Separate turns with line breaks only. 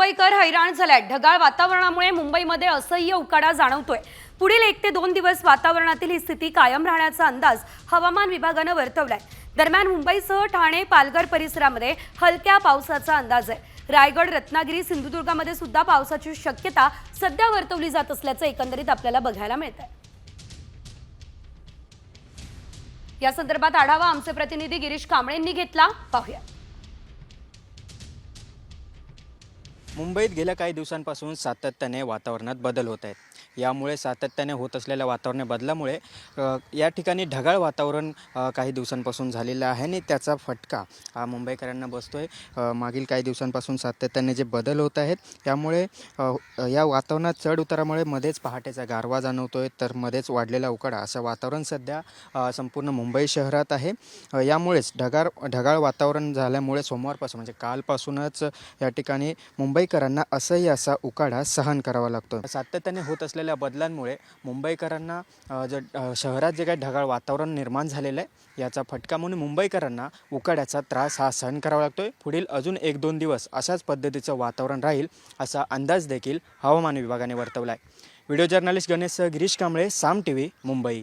मुंबईकर हैराण झाल्यात। ढगाळ वातावरणामुळे मुंबईमध्ये असह्य उकाडा जाणवतोय। पुढील 1 ते 2 दिवस वातावरणातील ही स्थिती कायम राहण्याचा अंदाज हवामान विभागाने वर्तवलाय। दरम्यान मुंबईसह ठाणे, पालघर परिसरामध्ये हलक्या पावसाचा अंदाज आहे। रायगड, रत्नागिरी, सिंधुदुर्गामध्ये सुद्धा पावसाची शक्यता सध्या वर्तवली जात असल्याचं एकंदरीत आपल्याला बघायला मिळतंय। या संदर्भात आढावा आमचे प्रतिनिधी गिरीश कांबळेंनी घेतला, पाहूया।
मुंबईत गेल्या काही दिवसांपासून सातत्याने वातावरणात बदल होत आहेत। यामुळे सातत्याने होत असलेल्या वातावरण बदलामुळे या ठिकाणी ढगाळ वातावरण काही दिवसांपासून झालेलं आहे आणि त्याचा फटका मुंबईकरांना बसतोय। मागील काही दिवसांपासून सातत्याने जे बदल होत आहेत त्यामुळे या वातावरणात चढ उतारामुळे मध्येच पहाटेचा गारवा जाणवतोय, तर मध्येच वाढलेला उकाडा असं वातावरण सध्या संपूर्ण मुंबई शहरात आहे। यामुळेच ढगाळ वातावरण झाल्यामुळे सोमवारपासून म्हणजे कालपासूनच या ठिकाणी मुंबईकरांना असह्य असा उकाडा सहन करावा लागतो। सातत्याने होत असलेल्या बदलांमुळे मुंबईकरांना शहरात जे काही ढगाळ वातावरण निर्माण झालेलं आहे याचा फटका म्हणून मुंबईकरांना उकाड्याचा त्रास हा सहन करावा लागतोय। पुढील अजून 1-2 दिवस अशाच पद्धतीचं वातावरण राहील असा अंदाज देखील हवामान विभागाने वर्तवला आहे। व्हिडिओ जर्नलिस्ट गणेश गिरीश कांबळे, साम टीव्ही, मुंबई।